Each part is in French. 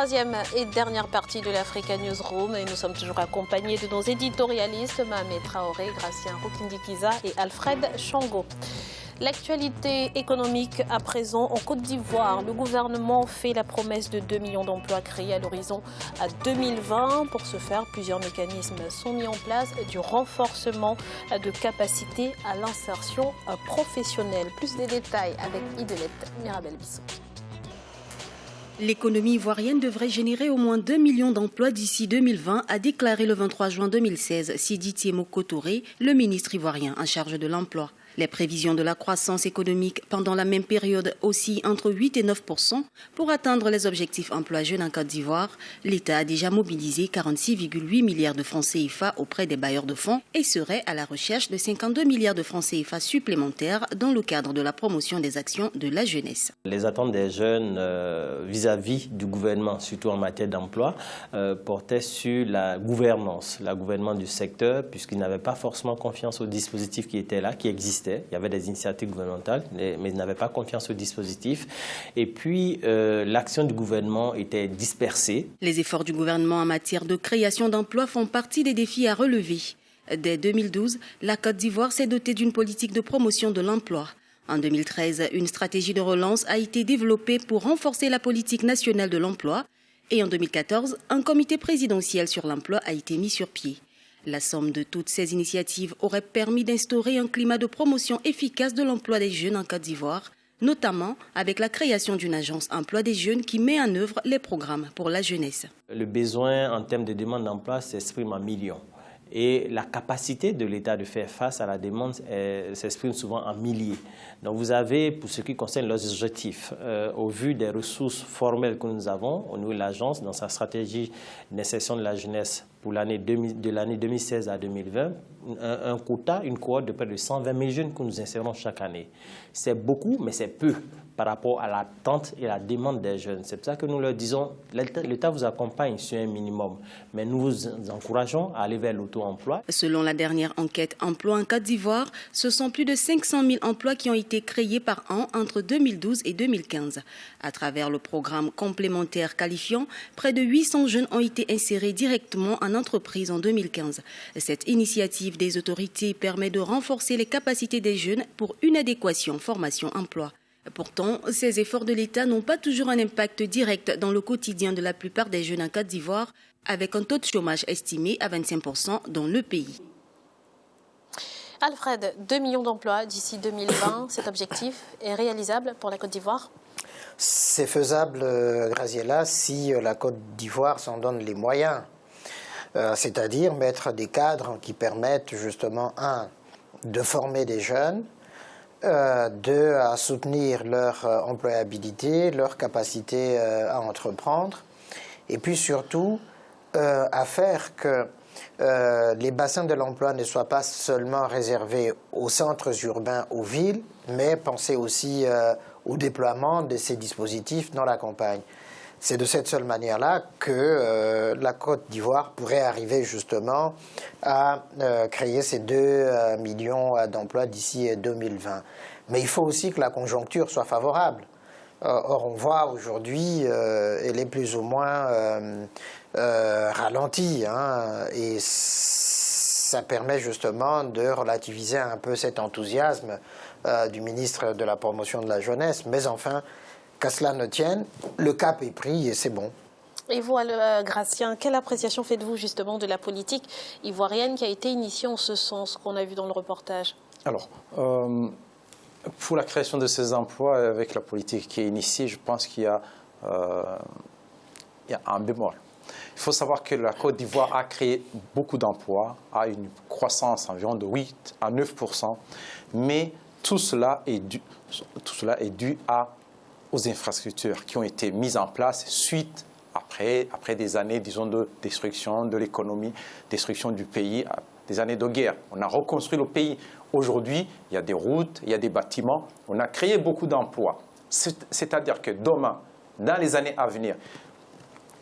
Troisième et dernière partie de l'Africa Newsroom et nous sommes toujours accompagnés de nos éditorialistes Mohamed Traoré, Gracien Rukindikiza et Alfred Chango. L'actualité économique à présent en Côte d'Ivoire. Le gouvernement fait la promesse de 2 millions d'emplois créés à l'horizon 2020. Pour ce faire, plusieurs mécanismes sont mis en place du renforcement de capacités à l'insertion professionnelle. Plus de détails avec Idelette Mirabel-Bissot. L'économie ivoirienne devrait générer au moins 2 millions d'emplois d'ici 2020, a déclaré le 23 juin 2016 Sidi Tiemoko Touré, le ministre ivoirien en charge de l'emploi. Les prévisions de la croissance économique pendant la même période oscillent entre 8 et 9%. Pour atteindre les objectifs emploi jeunes en Côte d'Ivoire, l'État a déjà mobilisé 46,8 milliards de francs CFA auprès des bailleurs de fonds et serait à la recherche de 52 milliards de francs CFA supplémentaires dans le cadre de la promotion des actions de la jeunesse. Les attentes des jeunes vis-à-vis du gouvernement, surtout en matière d'emploi, portaient sur la gouvernance du secteur, puisqu'ils n'avaient pas forcément confiance au dispositif qui était là, qui existait. Il y avait des initiatives gouvernementales, mais ils n'avaient pas confiance au dispositif. Et puis, l'action du gouvernement était dispersée. Les efforts du gouvernement en matière de création d'emplois font partie des défis à relever. Dès 2012, la Côte d'Ivoire s'est dotée d'une politique de promotion de l'emploi. En 2013, une stratégie de relance a été développée pour renforcer la politique nationale de l'emploi. Et en 2014, un comité présidentiel sur l'emploi a été mis sur pied. La somme de toutes ces initiatives aurait permis d'instaurer un climat de promotion efficace de l'emploi des jeunes en Côte d'Ivoire, notamment avec la création d'une agence emploi des jeunes qui met en œuvre les programmes pour la jeunesse. Le besoin en termes de demande d'emploi s'exprime en millions. Et la capacité de l'État de faire face à la demande s'exprime souvent en milliers. Donc vous avez, pour ce qui concerne leurs objectifs, au vu des ressources formelles que nous avons au niveau de l'agence, dans sa stratégie d'insertion de la jeunesse pour de l'année 2016 à 2020, un quota, une cohorte de près de 120 000 jeunes que nous insérons chaque année. C'est beaucoup, mais c'est peu par rapport à l'attente et la demande des jeunes. C'est pour ça que nous leur disons, l'État vous accompagne sur un minimum, mais nous vous encourageons à aller vers l'auto-emploi. Selon la dernière enquête emploi en Côte d'Ivoire, ce sont plus de 500 000 emplois qui ont été créés par an entre 2012 et 2015. À travers le programme complémentaire qualifiant, près de 800 jeunes ont été insérés directement en entreprise en 2015. Cette initiative des autorités permet de renforcer les capacités des jeunes pour une adéquation formation-emploi. Pourtant, ces efforts de l'État n'ont pas toujours un impact direct dans le quotidien de la plupart des jeunes en Côte d'Ivoire, avec un taux de chômage estimé à 25% dans le pays. Alfred, 2 millions d'emplois d'ici 2020, cet objectif est réalisable pour la Côte d'Ivoire ? C'est faisable, Graziella, si la Côte d'Ivoire s'en donne les moyens. C'est-à-dire mettre des cadres qui permettent justement, de former des jeunes, à soutenir leur employabilité, leur capacité à entreprendre, et puis surtout à faire que les bassins de l'emploi ne soient pas seulement réservés aux centres urbains, aux villes, mais penser aussi au déploiement de ces dispositifs dans la campagne. C'est de cette seule manière-là que la Côte d'Ivoire pourrait arriver justement à créer ces 2 millions d'emplois d'ici 2020. Mais il faut aussi que la conjoncture soit favorable. Or, on voit aujourd'hui, elle est plus ou moins ralentie. Et ça permet justement de relativiser un peu cet enthousiasme du ministre de la Promotion de la Jeunesse. Mais enfin, qu'à cela ne tienne, le cap est pris et c'est bon. Et vous, Gracien, quelle appréciation faites-vous justement de la politique ivoirienne qui a été initiée en ce sens qu'on a vu dans le reportage? Alors, pour la création de ces emplois, avec la politique qui est initiée, je pense qu'il y a un bémol. Il faut savoir que la Côte d'Ivoire a créé beaucoup d'emplois, a une croissance environ de 8 à 9%, mais tout cela est dû aux infrastructures qui ont été mises en place suite, après des années, disons, de destruction de l'économie, destruction du pays, des années de guerre. On a reconstruit le pays. Aujourd'hui, il y a des routes, il y a des bâtiments. On a créé beaucoup d'emplois. C'est-à-dire que demain, dans les années à venir,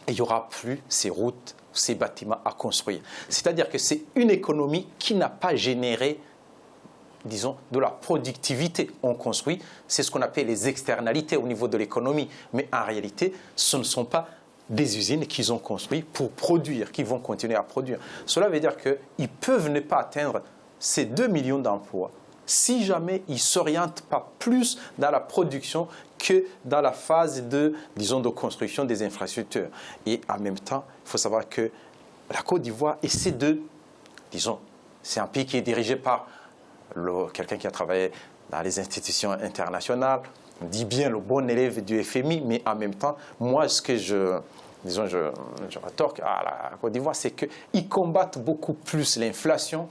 il n'y aura plus ces routes, ces bâtiments à construire. C'est-à-dire que c'est une économie qui n'a pas généré, disons, de la productivité. On construit, c'est ce qu'on appelle les externalités au niveau de l'économie. Mais en réalité, ce ne sont pas des usines qu'ils ont construites pour produire, qui vont continuer à produire. Cela veut dire qu'ils peuvent ne pas atteindre ces 2 millions d'emplois si jamais ils ne s'orientent pas plus dans la production que dans la phase de construction des infrastructures. Et en même temps, il faut savoir que la Côte d'Ivoire essaie de, c'est un pays qui est dirigé par quelqu'un qui a travaillé dans les institutions internationales, on dit bien le bon élève du FMI, mais en même temps, moi, ce que je rétorque à la Côte d'Ivoire, c'est qu'ils combattent beaucoup plus l'inflation.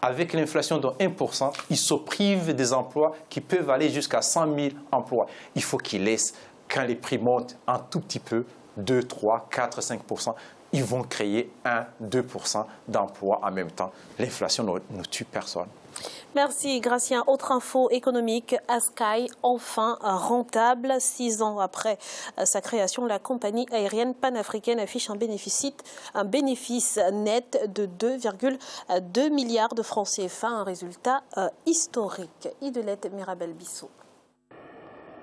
Avec l'inflation de 1%, ils se privent des emplois qui peuvent aller jusqu'à 100 000 emplois. Il faut qu'ils laissent, quand les prix montent un tout petit peu, 2, 3, 4, 5%, ils vont créer 1, 2% d'emplois en même temps. L'inflation ne tue personne. Merci Gracien. Autre info économique, Askai, enfin rentable. 6 ans après sa création, la compagnie aérienne panafricaine affiche un bénéfice net de 2,2 milliards de francs CFA, un résultat historique. Idelette Mirabel-Bissot.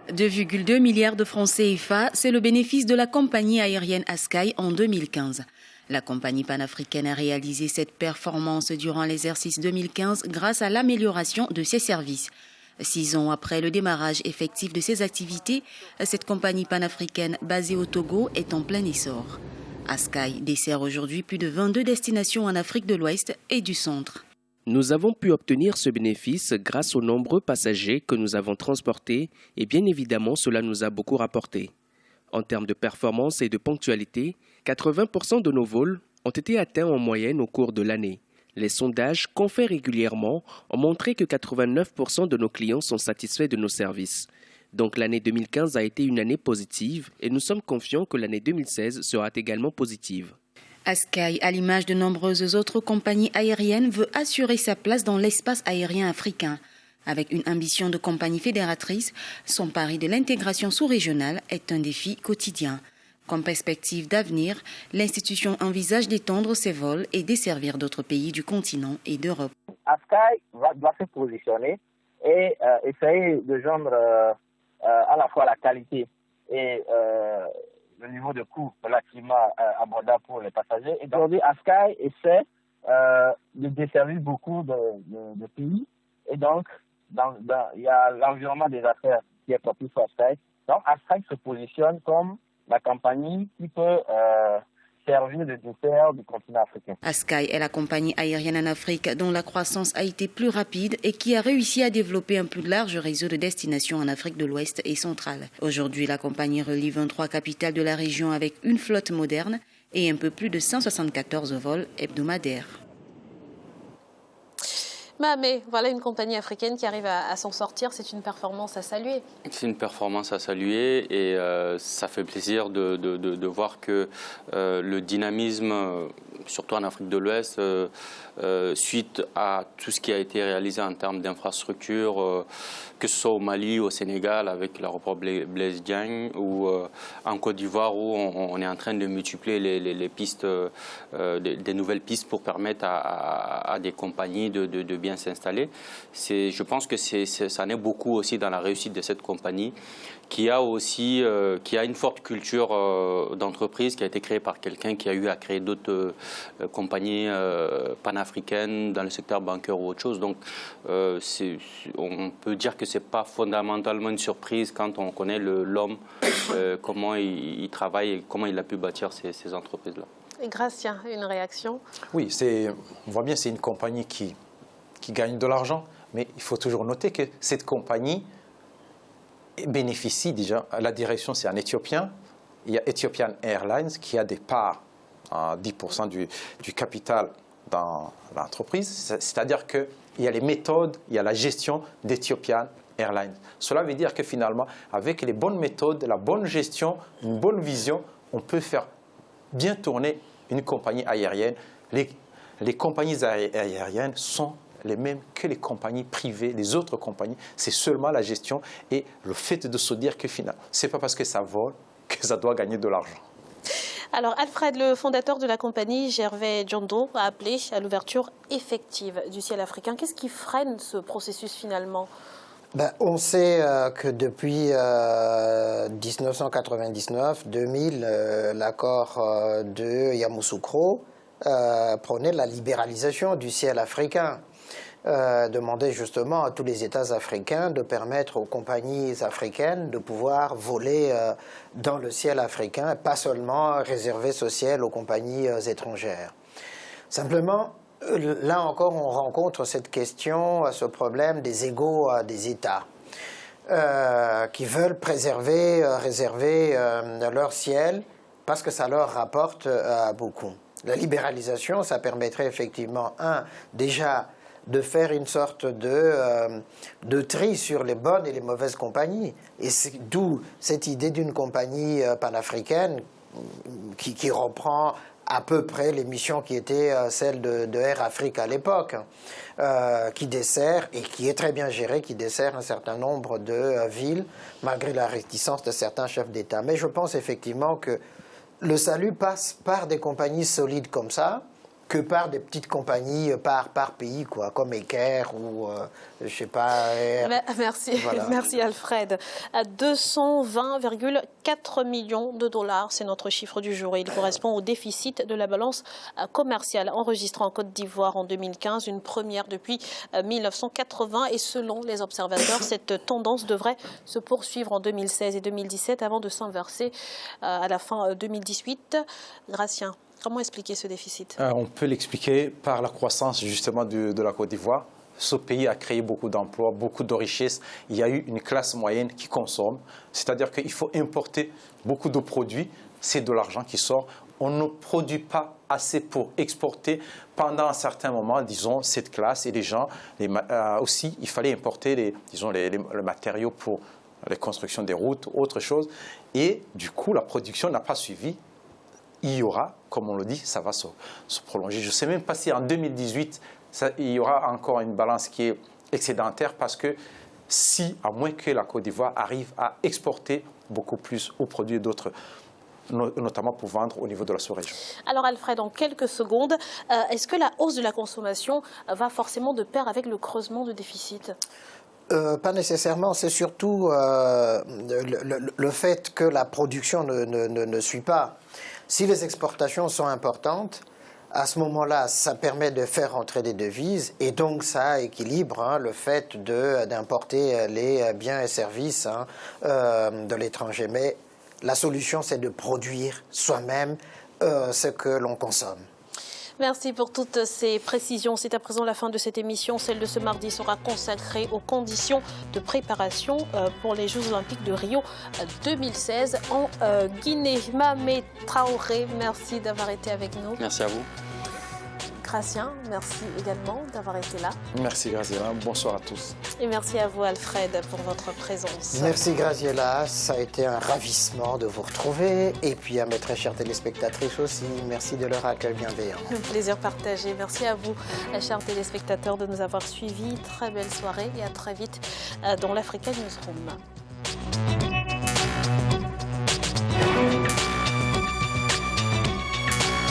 2,2 milliards de francs CFA, c'est le bénéfice de la compagnie aérienne Askai en 2015. La compagnie panafricaine a réalisé cette performance durant l'exercice 2015 grâce à l'amélioration de ses services. 6 ans après le démarrage effectif de ses activités, cette compagnie panafricaine basée au Togo est en plein essor. Askai dessert aujourd'hui plus de 22 destinations en Afrique de l'Ouest et du Centre. Nous avons pu obtenir ce bénéfice grâce aux nombreux passagers que nous avons transportés et bien évidemment cela nous a beaucoup rapporté. En termes de performance et de ponctualité, 80% de nos vols ont été atteints en moyenne au cours de l'année. Les sondages qu'on fait régulièrement ont montré que 89% de nos clients sont satisfaits de nos services. Donc l'année 2015 a été une année positive et nous sommes confiants que l'année 2016 sera également positive. Askai, à l'image de nombreuses autres compagnies aériennes, veut assurer sa place dans l'espace aérien africain. Avec une ambition de compagnie fédératrice, son pari de l'intégration sous-régionale est un défi quotidien. Comme perspective d'avenir, l'institution envisage d'étendre ses vols et desservir d'autres pays du continent et d'Europe. Askai doit se positionner et essayer de joindre à la fois la qualité et le niveau de coût relativement abordable pour les passagers. Et aujourd'hui, Askai essaie de desservir beaucoup de pays. Et donc, il y a l'environnement des affaires qui est propice pour Askai. Donc, Askai se positionne comme la compagnie qui peut servir de dessert du continent africain. Askai est la compagnie aérienne en Afrique dont la croissance a été plus rapide et qui a réussi à développer un plus large réseau de destinations en Afrique de l'Ouest et centrale. Aujourd'hui, la compagnie relie 23 capitales de la région avec une flotte moderne et un peu plus de 174 vols hebdomadaires. Mais voilà une compagnie africaine qui arrive à s'en sortir, c'est une performance à saluer. C'est une performance à saluer et ça fait plaisir de voir que le dynamisme, surtout en Afrique de l'Ouest, suite à tout ce qui a été réalisé en termes d'infrastructures, que ce soit au Mali, au Sénégal avec l'aéroport Blaise Diagne ou en Côte d'Ivoire où on est en train de multiplier les pistes, des nouvelles pistes pour permettre à des compagnies de bien s'installer. Je pense que ça naît beaucoup aussi dans la réussite de cette compagnie qui a une forte culture d'entreprise qui a été créée par quelqu'un qui a eu à créer d'autres compagnies panafricaines dans le secteur bancaire ou autre chose. Donc, on peut dire que ce n'est pas fondamentalement une surprise quand on connaît l'homme, comment il travaille et comment il a pu bâtir ces entreprises-là. Et Gracien, une réaction? Oui, on voit bien c'est une compagnie qui gagne de l'argent, mais il faut toujours noter que cette compagnie bénéficie déjà, la direction c'est un Éthiopien, il y a Ethiopian Airlines qui a des parts à 10% du capital dans l'entreprise, c'est-à-dire qu'il y a les méthodes, il y a la gestion d'Ethiopian Airlines. Cela veut dire que finalement, avec les bonnes méthodes, la bonne gestion, une bonne vision, on peut faire bien tourner une compagnie aérienne. Les compagnies aériennes sont les mêmes que les compagnies privées, les autres compagnies. C'est seulement la gestion et le fait de se dire que finalement, ce n'est pas parce que ça vole que ça doit gagner de l'argent. Alors Alfred, le fondateur de la compagnie, Gervais Djondo, a appelé à l'ouverture effective du ciel africain. Qu'est-ce qui freine ce processus finalement ? On sait que depuis 1999-2000, l'accord de Yamoussoukro prônait la libéralisation du ciel africain. Demandait justement à tous les États africains de permettre aux compagnies africaines de pouvoir voler dans le ciel africain, et pas seulement réserver ce ciel aux compagnies étrangères. Simplement, là encore, on rencontre cette question, ce problème des égos des États qui veulent réserver leur ciel parce que ça leur rapporte beaucoup. La libéralisation, ça permettrait effectivement, déjà de faire une sorte de tri sur les bonnes et les mauvaises compagnies. Et c'est d'où cette idée d'une compagnie panafricaine qui reprend à peu près les missions qui étaient celles de Air Afrique à l'époque, qui dessert, et qui est très bien gérée, qui dessert un certain nombre de villes, malgré la réticence de certains chefs d'État. Mais je pense effectivement que le salut passe par des compagnies solides comme ça, que par des petites compagnies par pays, quoi, comme Eker ou, je sais pas... Merci, voilà. Merci Alfred. 220,4 millions de dollars, c'est notre chiffre du jour. Et il correspond au déficit de la balance commerciale enregistré en Côte d'Ivoire en 2015, une première depuis 1980. Et selon les observateurs, cette tendance devrait se poursuivre en 2016 et 2017 avant de s'inverser à la fin 2018. Gratien, comment expliquer ce déficit? On peut l'expliquer par la croissance justement de la Côte d'Ivoire. Ce pays a créé beaucoup d'emplois, beaucoup de richesses. Il y a eu une classe moyenne qui consomme. C'est-à-dire qu'il faut importer beaucoup de produits. C'est de l'argent qui sort. On ne produit pas assez pour exporter. Pendant un certain moment, disons, cette classe et les gens, aussi, il fallait importer les matériaux pour la construction des routes, autre chose. Et du coup, la production n'a pas suivi. Il y aura, comme on le dit, ça va se prolonger. Je ne sais même pas si en 2018, il y aura encore une balance qui est excédentaire, parce que à moins que la Côte d'Ivoire arrive à exporter beaucoup plus aux produits d'autres, notamment pour vendre au niveau de la sous-région. Alors Alfred, en quelques secondes, est-ce que la hausse de la consommation va forcément de pair avec le creusement de déficit ? Pas nécessairement, c'est surtout le fait que la production ne suit pas. Si les exportations sont importantes, à ce moment-là, ça permet de faire entrer des devises, et donc ça équilibre le fait d'importer les biens et services de l'étranger. Mais la solution, c'est de produire soi-même ce que l'on consomme. Merci pour toutes ces précisions. C'est à présent la fin de cette émission. Celle de ce mardi sera consacrée aux conditions de préparation pour les Jeux Olympiques de Rio 2016 en Guinée. Mamé Traoré, merci d'avoir été avec nous. Merci à vous. Gratien, merci également d'avoir été là. Merci Graziella, bonsoir à tous. Et merci à vous Alfred pour votre présence. Merci Graziella, ça a été un ravissement de vous retrouver. Et puis à mes très chères téléspectatrices aussi, merci de leur accueil bienveillant. Un plaisir partagé. Merci à vous, chers téléspectateurs, de nous avoir suivis. Très belle soirée et à très vite dans l'Africa Newsroom.